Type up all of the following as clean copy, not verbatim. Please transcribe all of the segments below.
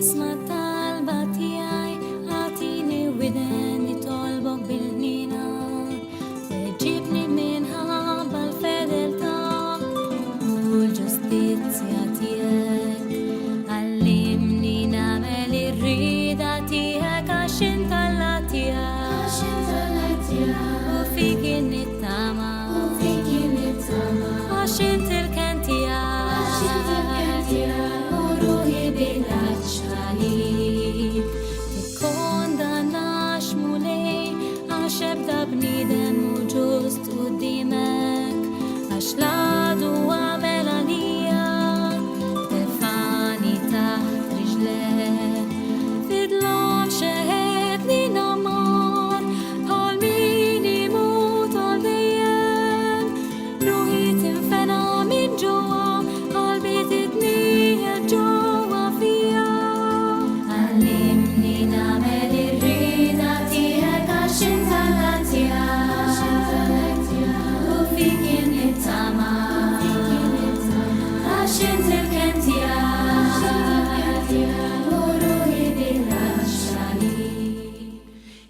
اسمع talba tiegħi għatini widen li tolbok bil-ħnina weġibni minħabba l-fedeltà u l-ġustizzja tiegħek għallimni nagħmel ir-rieda tiegħek għax inti Alla tiegħek u fik nittama għax inti l-kien tiegħek u ruħi bilaċ għalik tikkondannax mulej għax ebda bniedem hu ġust quddiemek għax l-għadu għamel għalija tefani taħt riġlek fidlhom xeħedni namar bħal min imut għal dejjem ruħi tinfena minn ġewwa qalbi titnieħed ġewwa fija għallimni nagħmel ir-rieda tiegħek għax inti Alla tiegħek u fik nittama għax inti l-kien tiegħek u ruħi bilaċ għalik.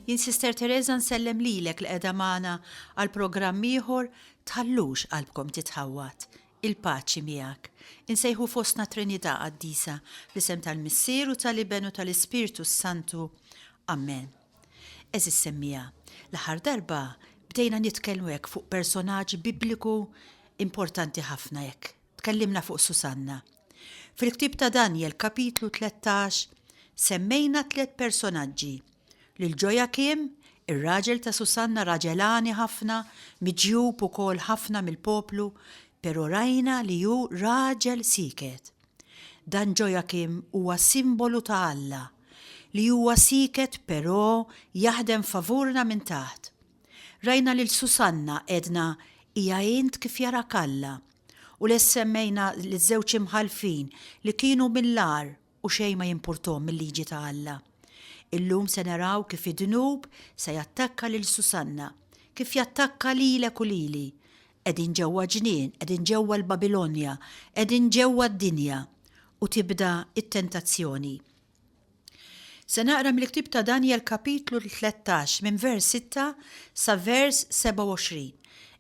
Jien Sister Teresa nsellem lilek li qiegħda magħna għal programm ieħor tħallux qalbkom titħawwat. Il-paċi miegħek. Insejħu fostna Trinità Qaddisa bl-isem tal-Missier u tal-Iben u tal-Ispiritu Santu. Amen. Eżis semmija, l-aħħar darba bdejna nitkellmu hekk fuq personaġġ bibliku importanti ħafna hekk. Tkellimna fuq Susanna. Fil-ktieb ta' Daniel kapitlu 13 semmejna 3 personaġġi. Lil Jojakim, ir-raġel ta' Susanna raġelani ħafna, miġjub ukoll ħafna mill-poplu, pero rajna li hu raġel siket. Dan Jojakim huwa simbolu ta' Alla, li huwa siket però jaħdem favurna minn taħt. Rajna lil Susanna edna hija int kif jarak Alla u les semmejna li żewġ imħalfin li kienu mill-lar u xejn ma jimpurtom mill-liġi ta' Alla. Illum se naraw kif id-dnub se jattakka lil Susanna, kif jattakka lilek u lili. Qegħdin ġewwa ġnien, qegħdin ġewwa l-Babilonja, qegħdin ġewwa d-dinja u tibda it-tentazzjoni. Se naqra mill-ktieb ta' Daniel kapitlu 13 minn vers 6 sa vers 27.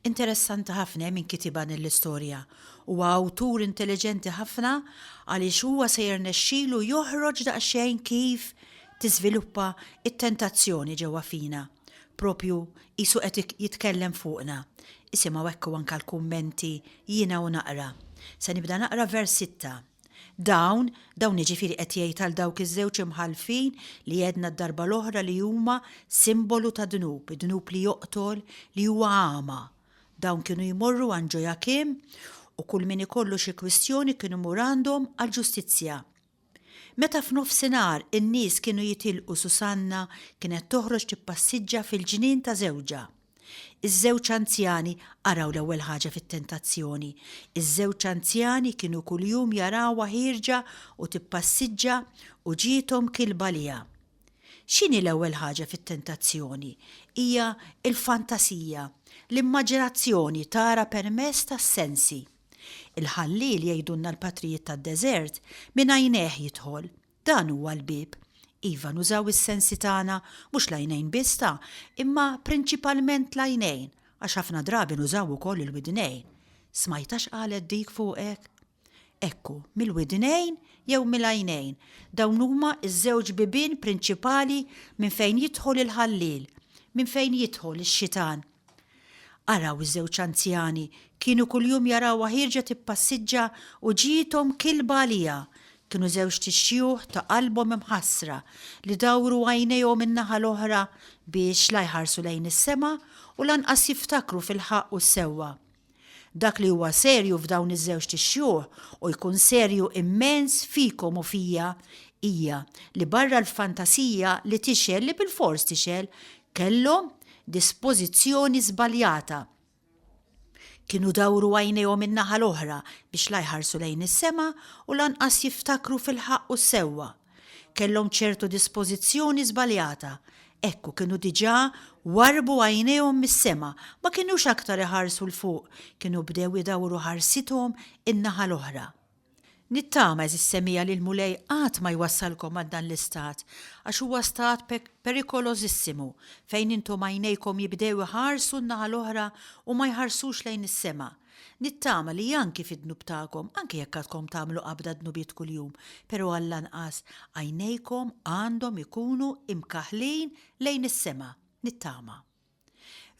Interessanti ħafna minn kitiba l-istorja. Huwa awtur intelligenti ħafna għaliex huwa se jirnexxielu joħroġ daqsxejn kif tiżviluppa it-tentazzjoni ġewwa fina. Propju qisu qed jitkellem fuqna. Isimgħu hekk anke l-kummenti jiena u naqra. Se nibda naqra vers 6. Dawn jiġifieri qed jgħid għal dawk iż-żewġ imħalfin li għedna d-darba l-oħra li huma simbolu ta' dnub, dnub li joqtol li huwa għama. Dawn kienu jmorru għand Jojakim u kull min ikollu xi kwistjoni kienu mur għandhom għall-ġustizzja. Meta f'nofsinhar in-nies kienu jitilqu Susanna kienet toħroġ tippassiġġa fil-ġnien ta' żewġha. Iż-żewġ anzjani araw l-ewwel ħaġa fit-tentazzjoni. Iż-żewġ anzjani kienu kuljum jarawha ħirġa u tippassiġġa u ġiethom kilba liha. X'inhi l-ewwel ħaġa fit-tentazzjoni? Hija l-fantasija, l-immaġinazzjoni tara permezz tas-sensi. Il-ħallil jgħidulna l-patrijiet tad-deżert minn għajnejh jidħol. Dan huwa l-bib. Iva nużaw is-sensi tagħna mhux l-għajnejn biss imma prinċipalment l-għajnejn għax ħafna drabi nużaw ukoll il-widnejn. Smajtax qalet dik fuqek? Ekku, mill-widnejn jew mill-għajnejn. Dawn huma ż-żewġ bibien prinċipali minn fejn jidħol il-ħallil, minn fejn jidħol ix-xitan. Araw iż-żewġ anzjani kienu kuljum jarawha ħirġa tippassiġġa u ġiethom kilba għaliha. Kienu żewġ tixjuħ ta' qalbhom imħassra li dawru għajnejhom min-naħa l-oħra biex la jħarsu lejn is-sema u lanqas jiftakru fil-ħaqq u s-sewwa. Dak li huwa serju f'dawn iż-żewġ tixjuħ u jkun serju immens fikom u fija hija li barra l-fantasija li tixel li bil-fors tixel kellhom dispożizzjoni żbaljata. Kienu dawru għajnejhom min-naħa l-oħra biex la jħarsu lejn is-sema u lanqas jiftakru fil-ħaqq u s-sewwa. Kellhom ċertu dispożizzjoni żbaljata. Ekku kienu diġà warbu għajnejhom mis-sema, ma kienux aktar iħarsu l-fuq, kienu bdew idawru ħarsithom in-naħa l-oħra. Nittama semija li l-mulej għat ma jwassalkom għad dan l-istat, għax huwa stat perikolosissimu fejn intom għajnejkom jibdew ħarsu n-naħa l-oħra u ma jħarsux lejn is-sema. Nittama li janki fid-dnub tagħkom, anki jekk għadkom tagħmlu qabda dnubiet kuljum, però għall-anqas għajnejkom għandhom ikunu imkaħlin lejn is-sema. Nittama.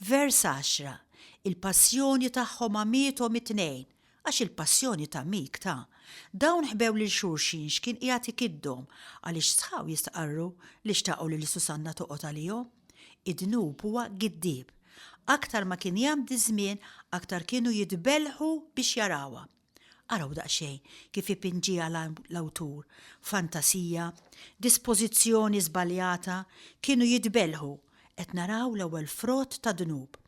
Vers 10. Il-passjoni tagħhom għamietom it-tnejn, għax il-passjoni ta' mik ta' dawn ħbew li xurxin x'kien qiegħed ikiddhom għaliex sħaw jistaqarru li xtaqgħu li Susanna toqgħod għalihom. Id-dnub huwa giddib. Aktar ma kien jagħmdi żmien, aktar kienu jitbellħu biex jarawha. Araw daqsxejn kif ipinġija l-awtur, fantasija, dispożizzjoni żbaljata, kienu jitbellħu qed naraw l-ewwel frott ta' dnub.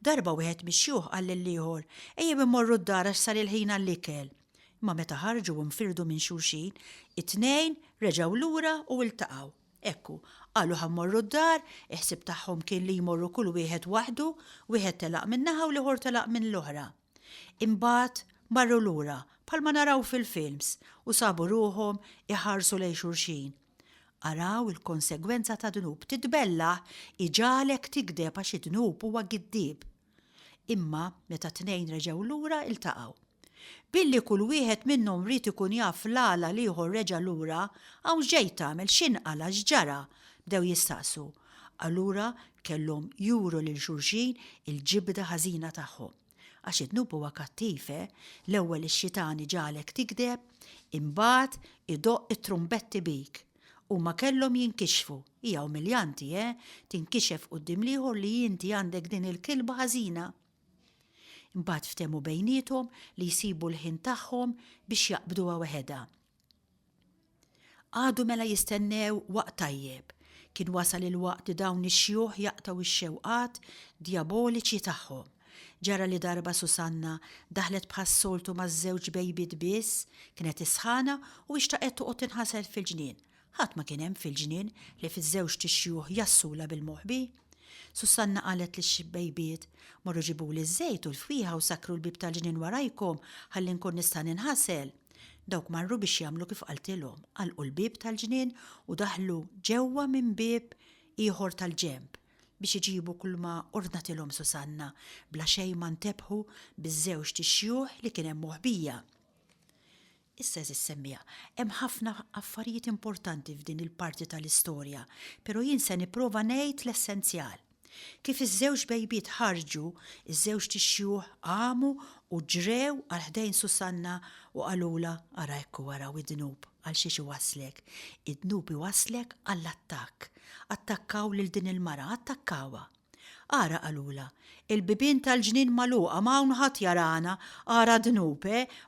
Darba wieħed mixjuh għall ieħor ejjem immorru d-dar għax sar il-ħin għall-ikel. Ma meta ħarġu u nfirdu minn xulxin, it-tnejn reġgħu lura u iltaqgħu. Ekku, qalu ħammorru d-dar, iħsib tagħhom kien li jmorru kull wieħed waħdu, wieħed telaq minn naħa u l-ieħor telaq minn l-oħra. Imbagħad marru lura bħalma naraw fil-films u sabu ruhom iħarsu lejn xulxin. Araw il-konsegwenza ta' dnub titbellaħ iġalek tikdeb għax id-dnub huwa giddib. Imma meta tnejn reġgħu lura iltaqgħu. Billi kull wieħed minnhom rid ikun jaf l-għala li ieħor reġa' lura hawn ġej tagħmel x'inqala x'ġara bdew jistaqsu. Allura kellhom juru lil xulxin il-ġibda ħażina tagħhom. Għax id-dnub huwa kattif, l-ewwel ix-xitani ġalek tikdeb, imbagħad idoqq it-trumbetti bik. Huma kellhom jinkixfu, hija umiljanti, tinkixef quddiem ieħor li inti għandek din il-kilba ħażina. Imbagħad ftehmu bejniethom li jsibu l-ħin tagħhom biex jaqbduha weħedha. Għadu mela jistennew waqt tajjeb. Kien wasal il-waqt li dawn ix-xjuħ jaqtaw ix-xewqat diaboliċi tagħhom. Ġara li darba Susanna daħlet bħas-soltu maż-żewġ bejbiet biss, kienet isħana u ixtaqet toqgħod tinħasel fil-ġnien. Ħadd ma kien hemm fil-ġnien li fiż-żewġ tixjuħ jassula bil-moħbi. Susanna qalet lix-bejbiet morru ġibuli ż-żejt u l-fwieħa u sakru l-bib tal-ġnien warajkom ħalli nkun nista' ninħasel. Dawk marru biex jagħmlu kif qaltilhom, għalqu l-bib tal-ġnien u daħlu ġewwa minn bib ieħor tal-ġenb biex iġibu kull ma ordnatilhom Susanna bla xejn ma ntebħu biż-żewġ tixjuħ li kien hemm moħbija. Issa semmija, hemm ħafna affarijiet importanti f'din il-parti tal-istorja, però jien se nipprova ngħid l-essenzjal. Kif iż-żewġ bejbiet ħarġu, iż-żewġ tixjuħ qamu u ġrew għal ħdejn Susanna u qalula ara ekku waraw id-dnub għal xiex iwaslek. Id-dnub iwaslek għall-attakk. Attakkaw lil din il-mara, attakkawha. Ara qalula, il-bibien tal-ġnien magħluqa m'hawn ħadd jarana, ara dnub,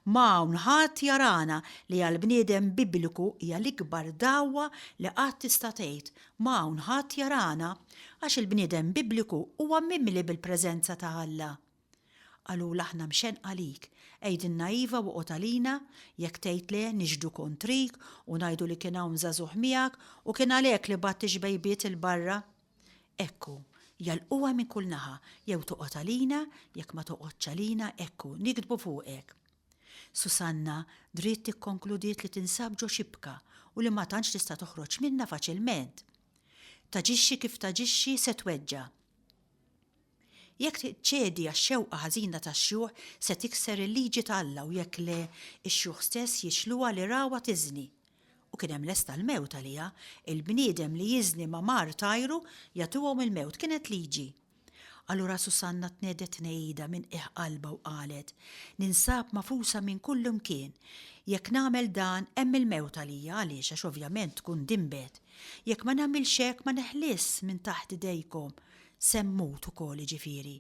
m'hawn ħadd jarana li għall-bniedem Bibliku hija l-ikbar dawwa li qatt tista' tgħid, m'hawn ħadd jarana għax il-bniedem Bibliku huwa mimli bil-preżenza ta' Alla. Qalula aħna mxen għalik, ejdinna iva u qotalina, jekk tgħid le niġdu kontrik u ngħidu li kien hawn żagħżugħ miegħek u kien għalhekk li battix bejbiet il-barra. Ekku, jalquha minn kull naħa, jew toqgħod għalina, jekk ma toqgħodx għalina, ekku, nikdbu fuqek. Susanna dritt tikkonkludiet li tinsab ġo xibka u li ma tantx tista' toħroġ minnha faċilment. Taġixxi kif taġixxi se tweġġa'. Jekk tiċċedi għax-xewqa ħażina tax-xjuħ se tikser il-liġi ta' Alla u jekk le x-xjuħ stess jixluha li rawa tiżni. U kien hemm lesta l-mewt għaliha, il-bniedem li jiżni ma' mar tajru jagħtuhom il-mewt kienet liġi. Allura Susanna tnedet tnejda minn qalba u qalet, ninsab mafusa minn kull imkien. Jekk nagħmel dan hemm il-mewt għalija għaliex għax ovvjament tkun dimbet. Jekk ma nagħmilx hekk ma neħliss minn taħt idejkom. Semmut ukoll ġifieri.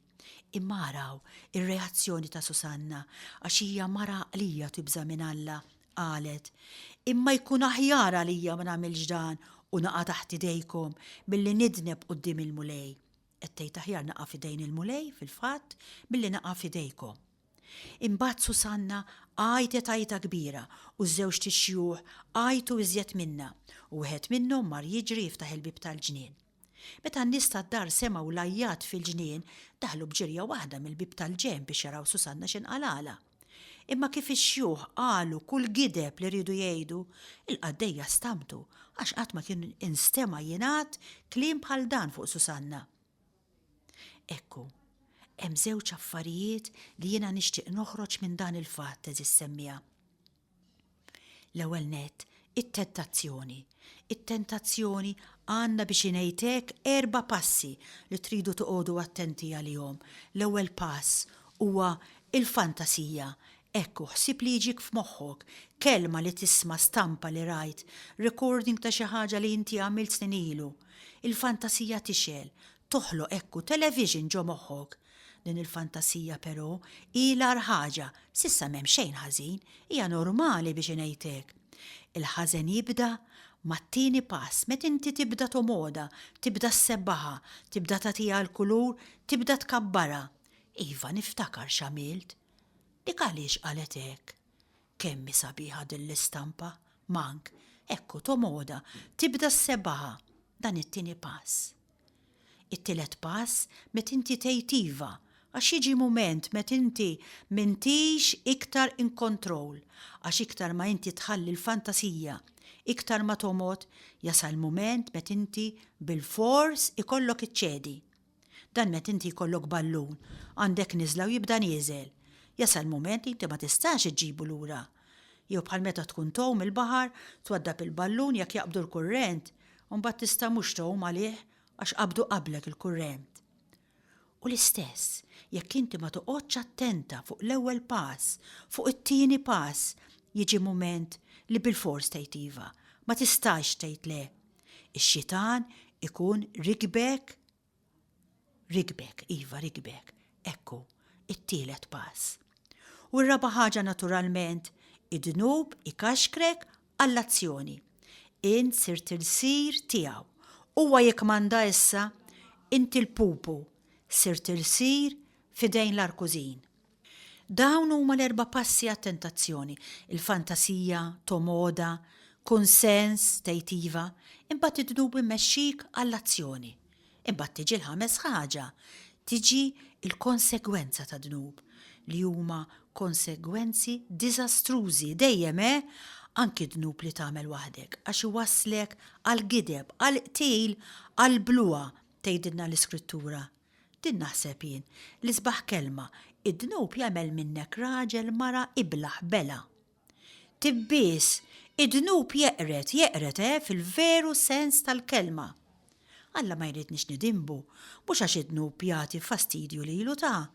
Imma araw ir-reazzjoni ta' Susanna għax hija mara għalija tibża minn Alla. Qalet, imma jkun aħjar għalija ma nagħmilx dan u naqa' taħt idejkom billi nidneb quddiem il-mulej. Qed tgħid aħjar naqa' f'idejn il-mulej fil-fatt billi naqa' f'idejkom. Imbagħad Susanna għajtet għajta kbira u ż-żewġ tixjuħ għajtu iżjed minnha u wieħed minnhom mar jiġri jiftaħ il-bib tal-ġnien. Meta n-nies tad-dar semgħu lajjat fil-ġnien daħlu bġirja waħda mill-bib tal-ġenb biex jaraw Susanna x'inqalala. imma kif ix-xjuħ qalu kull gideb li rridu jgħidu, il-qaddejja stamtu għax qatt ma kien instema' jingħad kliem bħal dan fuq Susanna. Ekku, hemm żewġ affarijiet li jiena nixtieq noħroġ minn dan il-fatt eżis semmija. L-ewwel nett, it-tentazzjoni. It-tentazzjoni għandna biex ingħidlek 4 passi li tridu toqgħodu attenti għalihom. L-ewwel pass huwa il-fantasija. Ekku, ħsib li jiġik f'moħħok, kelma li tisma' stampa li rajt, recording ta' xi ħaġa li inti għamilt snin ilu. Il-fantasija tixel, toħloq ekku television ġo moħħok. Din il-fantasija però ilha ħaġa, sissa m'hemm xejn ħażin, hija normali biex ngħidlek. Il-ħażen jibda mat-tieni pass, meta inti tibda tomoda, tibda ssebbaħa, tibda tagħtiha l-kulur, tibda tkabbara. Iva niftakar x'għamilt. Dik għaliex qalet hekk. Kemmi sabiħa din l-istampa, mank, ekku tomoda, tibda ssebbaħa. Dan it-tieni pass. It-tielet pass meta inti tgħid iva, għax jiġi mument meta inti m'intix iktar in control, għax iktar ma inti tħalli l-fantasija, iktar ma tomod, jasal mument meta inti bil-fors ikollok iċċedi. Dan meta inti jkollok ballun, għandek niżla u jibda nieżel. Jasal mument inti ma tistax iġġibu lura. Jew bħal meta tkun tgħum il-baħar, twaddab il-ballun jekk jaqbdu l-kurrent, u mbagħad tista' mhux tgħum għalih għax qabdu qablek il-kurrent. U l-istess, jekk inti ma toqgħodx attenta fuq l-ewwel pass, fuq it-tieni pass, jiġi mument li bil-fors tgħid iva, ma tistax tgħid le. Ix-xitan ikun rigbek, iva rigbek, ekku, it-tielet pass. U r-raba' ħaġa naturalment, id-dnub ikaxkrek għall-azzjoni. Int sirt il-sir tiegħu. Huwa jikmanda issa, inti l-pupu, sirt il-sir fidejn l-arkużin. Dawn huma l-4 passi għat-tentazzjoni, il-fantasija, tomoda, konsens, tejtiva, imbagħad id-dnub immexxik għall-azzjoni. Imbagħad tiġi l-5 ħaġa, tiġi il-konsegwenza ta' dnub li huma konsegwenzi diżastrużi dejjem anki dnub li tagħmel waħdek għax iwasslek għal gideb, għal qtil, għal bluwa tgħidilna l-Iskrittura. Din naħseb jien li sbaħ kelma, id-dnub jagħmel minnek raġel mara iblaħ bela. Tibbies, id-dnub jeqret fil-veru sens tal-kelma. Alla ma jridniex nidimbu, mhux għax id-dnub jagħti fastidju lilu ta',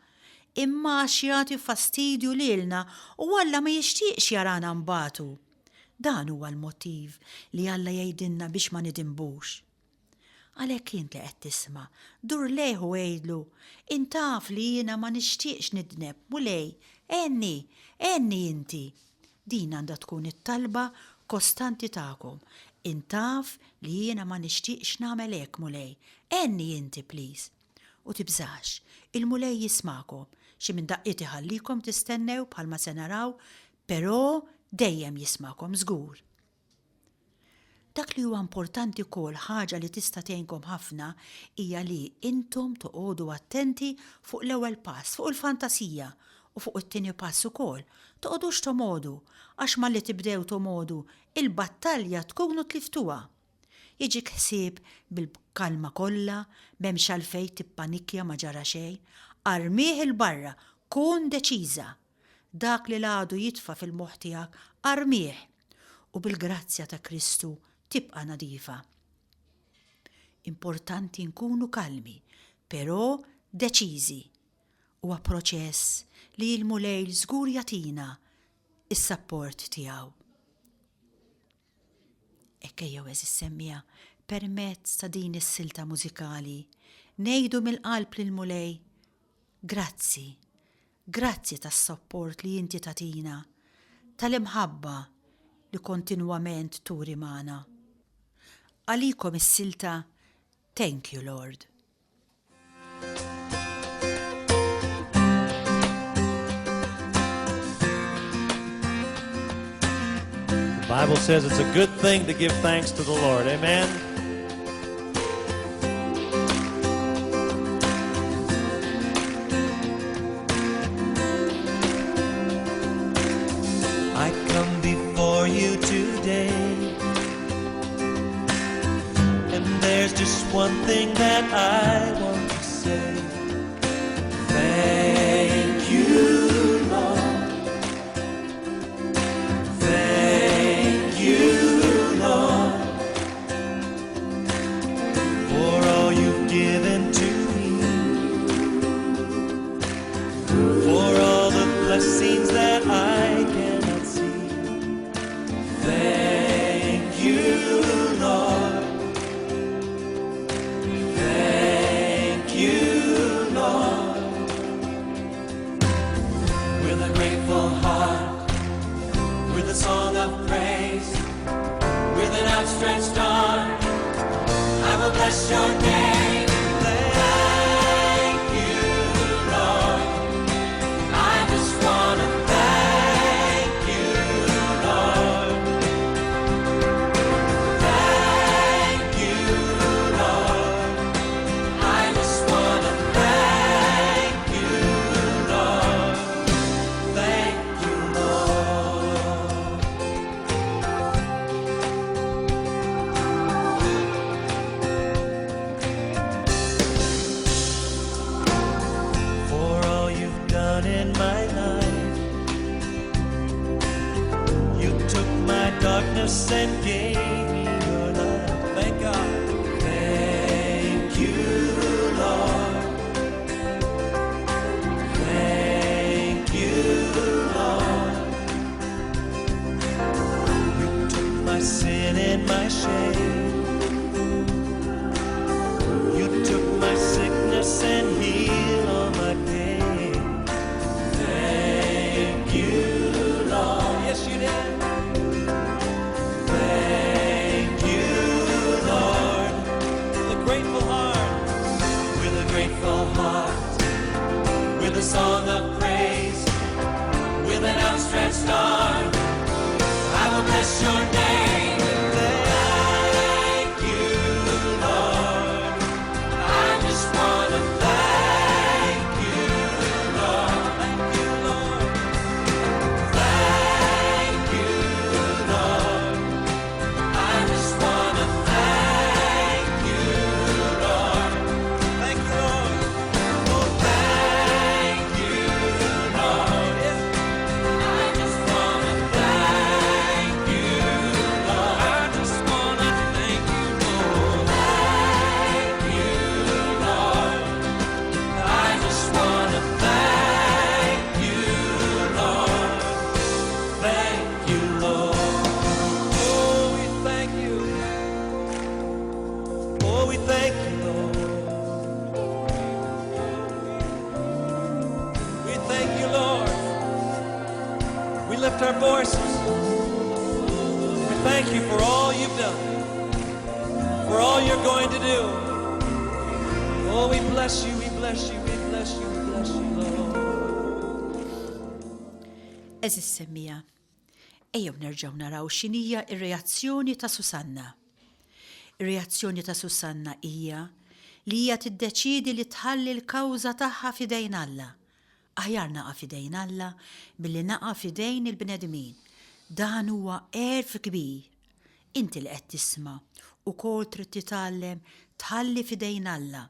imma għax jagħti fastidju lilna u Alla ma jixtieqx jarana mbagħtu. Dan huwa l-motiv li Alla jgħidilna biex ma nidimbux. Għalhekk int li qed tisma', dur lejh u għejdlu, intaf li jiena ma nixtieqx nidneb, mulej, enni inti. Din għandha tkun it-talba kostanti tagħkom. Intaf li jiena ma nixtieqx nagħmel hekk mulej, enni inti please. U tibżax, il-mulej jismakom, xi minn daqqiet iħallikom tistennew bħalma se naraw, però dejjem jismakom żgur. Dak li huwa importanti wkoll ħaġa li tista' tgħinkom ħafna hija li intom toqgħodu attenti fuq l-ewwel pass, fuq il-fantasija u fuq it-tieni pass ukoll. Toqgħodux tomodu għax malli tibdew tomodu il-battalja tkunu tliftuha. Jiġik ħsieb bil-kalma kollha, m'hemmx għalfejn tippanikja ma ġara xejn, armih il-barra, kun deċiża. Dak li l-għadu jitfa' fil-moħħ tiegħek armih u bil-grazzja ta' Kristu tibqa' nadifa. Importanti nkunu kalmi, però deċiżi. Huwa proċess li l-mulej żgur jagħtina is-sapport tiegħu. Ekk ejjew eżis semmija permezz ta' din is-silta mużikali ngħidu mill-qalb lill-mulej grazzi tas-sapport li inti tagħtina, tal-imħabba li kontinwament turi magħna. Għalikom is-silta Thank you, Lord. The Bible says it's a good thing to give thanks to the Lord. Amen. one thing that I want to say. Thank you, Lord. Thank you, Lord, for all you've given to me, for all the blessings that I cannot see. Thank you, Lord. Thank you, Lord. With a grateful heart, with a song of praise, with an outstretched arm, I will bless your name. Thank you, Lord. I just want to thank you, Lord. Thank you, Lord. I just want to thank you, Lord. Thank you, Lord. For all you've done in my life, you took my darkness and gave me your light. Thank God. Thank you, Lord. Thank you, Lord. You took my sin and my shame. You took my sickness and healed all my pain. Thank you, Lord. Yes, you did. Thank you, Lord. With a grateful heart, with a grateful heart, with a song of praise, with an outstretched arm, I will bless your name. Thank you, Lord. I just want to thank you, Lord. Thank you, Lord. Thank you, Lord. I just want to thank you, Lord. Thank you, Lord. Oh, thank you, Lord. I just want to thank you, Lord. I just want to thank you, Lord. Thank you, Lord. I just want to thank you, Lord. Thank you, Lord. Oh, we thank you. Oh, we thank you, Lord. We thank you, Lord. We lift our voices. We thank you for all you've done, for all you're going to do. Oh, we bless you, we bless you, we bless you, we bless you, Lord. Eżis semmija, ejjew nerġgħu naraw x'inhija ir-reazzjoni ta' Susanna. Ir-reazzjoni ta' Susanna hija li hija tiddeċiedi li tħalli l-kawża tagħha f'idejn Alla. Aħjar naqa' f'idejn Alla billi naqa' f'idejn il-bnedmin. Dan huwa għerf kbir. Inti li qed tisma' ukoll trid titgħallem tħalli f'idejn Alla.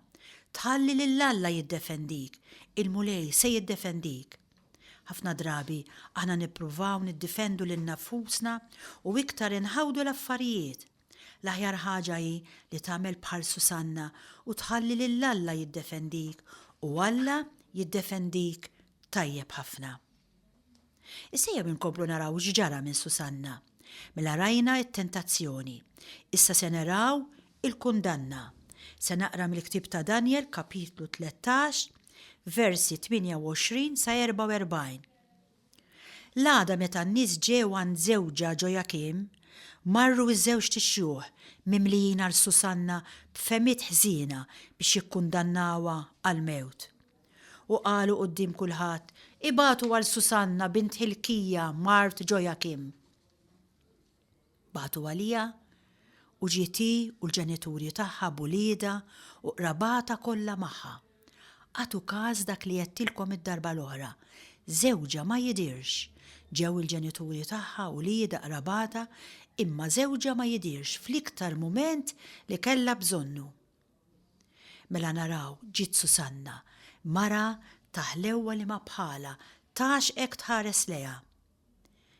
Tħalli lil Alla jiddefendik, il-mulej se jiddefendik. Ħafna drabi aħna nippruvaw niddefendu lil nafusna u iktar inħawdu l-affarijiet. L-aħjar ħaġa hi li tagħmel bħal Susanna u tħalli lil Alla jiddefendik u Alla jiddefendik tajjeb ħafna. Issejja inkomplu naraw x'ġara minn Susanna. Mela rajna t-tentazzjoni. Issa se naraw il-kundanna. Se naqra mill-ktieb ta' Daniel kapitlu 13 versi 28 sa 44. L-għada meta n-nies ġew għand żewġa Jojakim, marru iż-żewġ tixjuħ mimlijin għal Susanna b'femiet ħżiena biex jikkundannawha għal-mewt. U qalu quddiem kulħadd, ibatu għal Susanna bint Hilkija mart Jojakim. Batu għalija u ġieti u l-ġenituri tagħha bulieda u qrabata kollha magħha. Għatu każ dak li jettilkom id-darba l-oħra. Żewġa ma jidirx. Ġew il-ġenituri tagħha u lieda qrabata imma żewġa ma jidirx fl-iktar mument li kellha bżonnu. Mela naraw ġiet Susanna, mara taħlewa li ma bħala, tax ek tħares leja.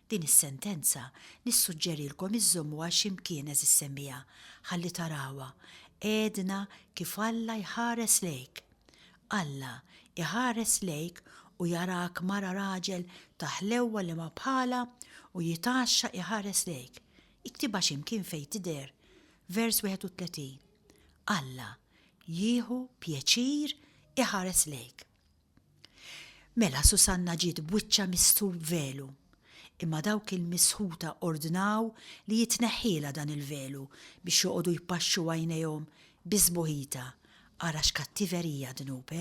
Din is-sentenza nissuġġerilkom iżommuha x'imkien eżis semmija, ħalli tarawha, edna kif Alla jħares lejk. Alla iħares lejk u jarak mara raġel taħlewa li ma bħala u jitaxxa iħares lejk. Iktiba x'imkien fejn tidher, vers 31. Alla jieħu pjaċir iħares lejk. Mela Susanna ġiet b'wiċċa mistub velu, imma dawk il-misħuta ordnaw li jitneħħila dan il-velu biex joqogħdu jpaxxu għajnejhom biżbuħita ara x'kattiverija dnub,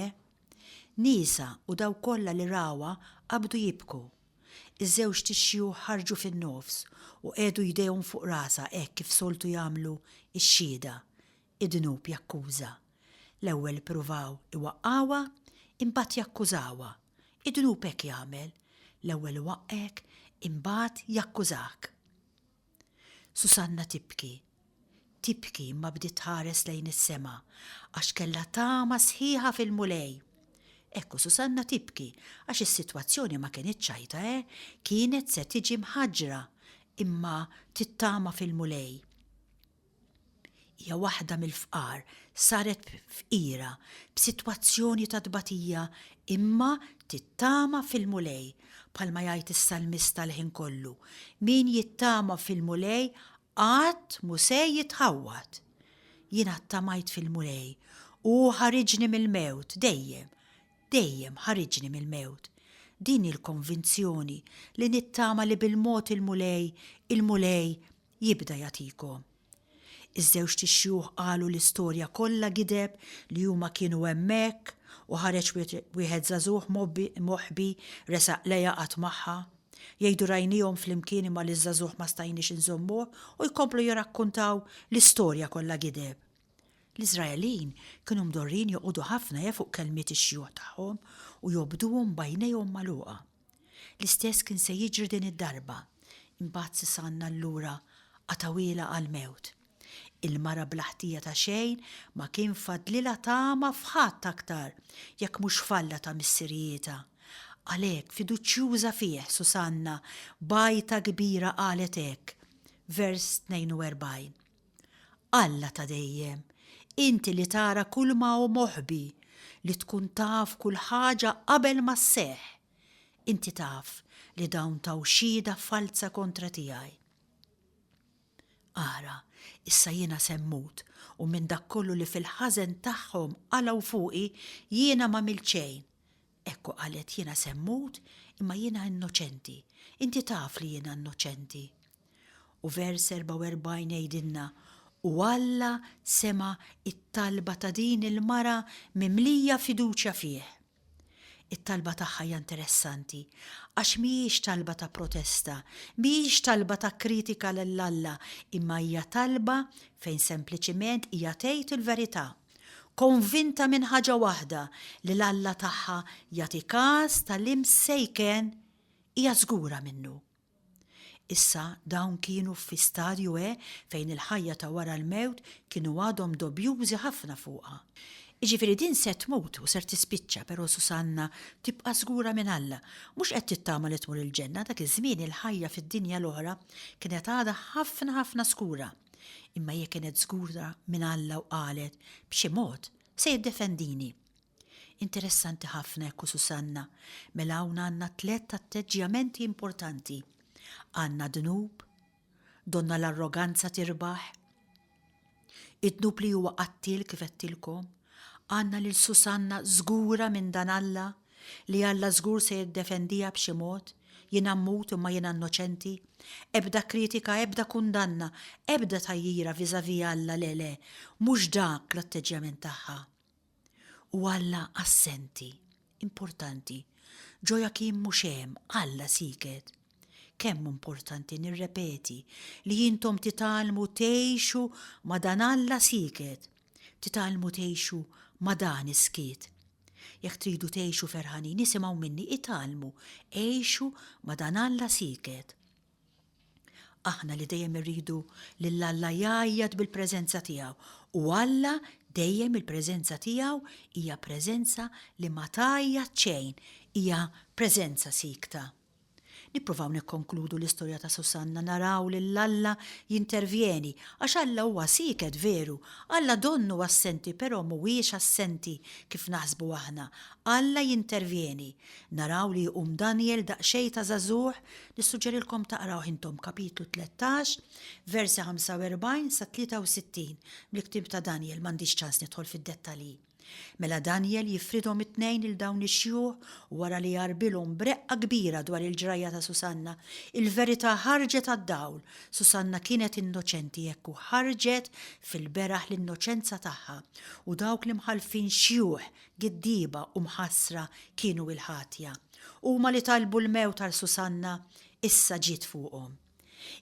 Nisa u daw kollha li rawa qabdu jibku. Iż-żewġ tixjieħ ħarġu fin-nofs u qiegħdu jdejhom fuq rasa hekk kif soltu jagħmlu x-xhieda. Id-dnub jakkuża. L-ewwel ippruvaw iwaqqawha, imbagħad jakkużawha. Id-dnub hekk jagħmel, l-ewwel iwaqqek, imbagħad jakkużak. Susanna tibki imma bdiet tħares lejn is-sema għax kellha tama sħiħa fil-mulej. Ekku Susanna tibki għax is-sitwazzjoni ma kienitx ċajta, kienet se tiġi mħaġġra imma tittama fil-mulej. Hija waħda mill-fqar saret fqira b'sitwazzjoni ta' tbatija imma tittama fil-mulej bħalma jgħid is-salmista l-ħin kollu. Min jittama fil-mulej qatt mu se jitħawwad. Jiena ttamajt fil-mulej u ħariġni mill-mewt dejjem ħariġni mill-mewt. Din il-konvinzjoni li nittama li bil-mod il-mulej jibda jagħtikom. Iż-żewġ tixjieħ qalu l-istorja kollha gideb li huma kienu hemmhekk u ħareġ wieħed żagħżugħ moħħbi resaq lejha qatt magħha. Jgħidu rajnihom flimkien imma li żagħżugħ ma stajniex inżommuh u jkomplu jirrakkuntaw l-istorja kollha gideb. L-Iżraelin kienu mdorrin joqogħdu ħafna fuq kelmiet ix-xjuħ tagħhom u jobduhom bajnejhom magħluqa. L-istess kien se jiġri din id-darba. Imbagħad Susanna allura qatawila għall-mewt. Il-mara bl-ħtija ta' xejn ma kien fadlilha tama f'ħadd aktar jekk mhux falla ta' missirijieta. Għalhekk fiduċjuża fih Susanna bajta kbira qalet hekk. Vers 42. Alla ta' dejjem, inti li tara kull ma hu moħbi, li tkun taf kull ħaġa qabel ma sseħħ. Inti taf li dawn taw xhieda falsa kontra tiegħi. Ara, issa jiena semmut u minn dak kollu li fil-ħażen tagħhom qalaw fuqi jiena ma milċejn. Ekku qalet jiena semmut imma jiena innoċenti. Inti taf li jiena innoċenti. U vers 44 jgħidilna u Alla sema it-talba ta' din il-mara mimlija fiduċja fih. It-talba tagħha hija interessanti għax mhijiex talba ta' protesta, mhijiex talba ta' kritika lil Alla, imma hija talba fejn sempliċiment hija tgħid il-verità. Konvinta minn ħaġa waħda li l-Alla tagħha jagħti każ tal-imsejken hija żgura minnu. Issa dawn kienu fi stadju fejn il-ħajja ta' wara l-mewt kienu għadhom dobjużi ħafna fuqha. Iġifieri din se tmut u ser tispiċċa, però Susanna tibqa' żgura minn Alla. Mhux qed tittama li tmur il-ġenna, dak iż-żmien il-ħajja fid-dinja l-oħra kienet għadha ħafna skura. Imma jekk kienet żgura minn Alla u qalet b'xi mod se jiddefendini. Interessanti ħafna hekk Susanna, mela hawn għandna 3 atteġġjamenti importanti. Għandna dnub, donna l-arroganza tirbaħ, id-dnub li huwa qattil kif qedtilkom, għandna lil Susanna żgura minn dan Alla li Alla żgur se jiddefendija b'xi mod, jiena mmut imma jiena innoċenti, ebda kritika, ebda kundanna, ebda tajjira viżavi Alla le, mhux dak l-atteġġjament tagħha. U Alla assenti, importanti, Joachim mhux hemm, Alla siket. Kemm importanti nirrepeti li jintom titalmu tgħixu ma dan Alla siket, titalmu tgħixu ma dan iskiet. Jekk tridu tgħixu ferħanin nisimgħu minni italmu għejxu ma dan Alla siket. Aħna li dejjem irridu lill Alla jgħajjad bil-preżenza tiegħu u Alla Dejjem il-preżenza tiegħu hija preżenza li ma tajja ċejn, hija preżenza sikta. Nippruvaw nikkonkludu l-istorja ta' Susanna naraw li l-Alla jintervjeni għax Alla huwa siket veru, Alla donnu assenti però mhuwiex assenti kif naħsbu aħna. Alla jintervjeni. Naraw li Daniel daqsxejn ta' żagħżugħ nissuġġerilkom taqraw intom kapitlu 13, versi 45 sa 63 mill-ktieb ta' Daniel m'għandix ċans nidħol fid-dettalji. Mela Daniel jifridhom it-tnejn il dawn ix-xjuħ u wara li jarbilhom breqqa kbira dwar il-ġrajja ta' Susanna, il-verità ħarġet għad-dawl. Susanna kienet innoċenti jekk u ħarġet fil-beraħ l-innoċenza tagħha u dawk li mħalfin xjuħ, giddiba u mħassra kienu il-ħatja. Huma li talbu l-mewt tal Susanna issa ġiet fuqhom.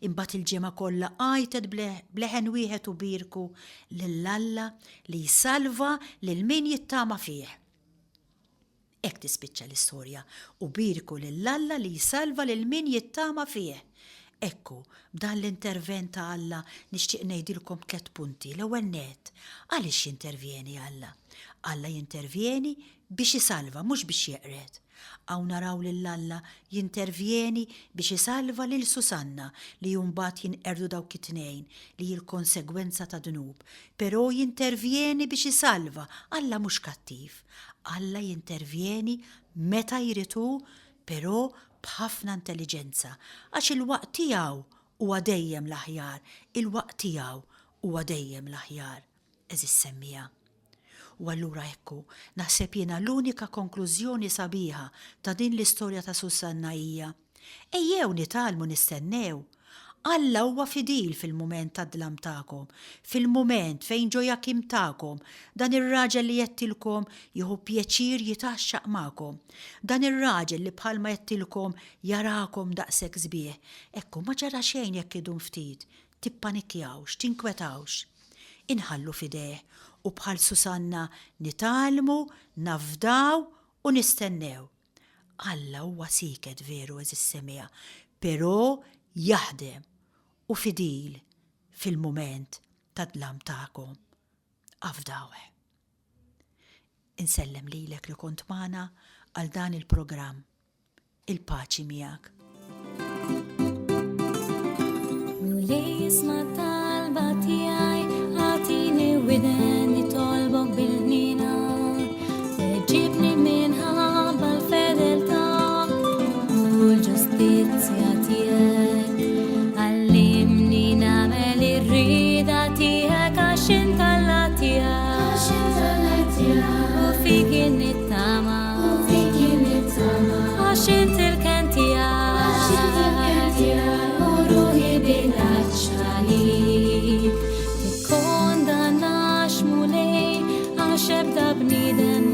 Imbagħad il-ġimgħa kollha qajtet bleħen wieħed u birku lill-Alla li jsalva lil min jittama fih. Hekk tispiċċa l-istorja u birku lill-Alla li jsalva lil min jittama fih. Ekku, b'dan l-intervent ta' Alla nixtieq ngħidilkom 3 punti. L-ewwel nett, għaliex jintervjeni Alla? Alla jintervjeni biex isalva mhux biex jeqret. Aw naraw lill-Alla jintervjeni biex isalva lil Susanna li mbagħad jinqerdu dawk it-tnejn li l-konsegwenza ta' dnub. Però jintervjeni biex isalva, Alla mhux kattiv. Alla jintervjeni meta jritu, però b'ħafna intelligenza, għax il-waqt tiegħu huwa dejjem l-aħjar, il-waqt tiegħu huwa dejjem l-aħjar. Eżis semmija. U allura ekku, naħseb jiena l-unika konklużjoni sabiħa ta' din l-istorja ta' Susanna hija: ejjew nitalmu nistennew. Alla huwa fidil fil-mument ta' dlam tagħkom, fil-mument fejn ġo jakim tagħkom, dan ir-raġel li jettilkom jieħu pjaċir jitaxxaq magħkom, dan ir-raġel li bħalma jettilkom jarakom daqshekk sbieħ. Ekku ma ġara xejn jekk idum ftit, tippanikjawx, tinkwetawx. Inħallu fideh u bħal Susanna nitalmu, nafdaw u nistennew. Alla huwa siket veru eżis semija, però jaħdem u fidil fil-mument ta' dlam tagħkom. Afdawh. Insellem lilek li kont magħna għal dan il-programm. Il-paċi miegħek. Mulli jisma' talba tiegħi ħatini widen nitolbok bil-ħnina, ġibni minħabba l-fedeltà u l-ġustizzja tiegħek. Allimni nagħmel ir-rieda tiegħek għax inta Alla tiegħek u fik nittama għax int il-ken tiegħek u ruħi bilaċċ għalik. Tikkondannax mulej għax ebda bniedem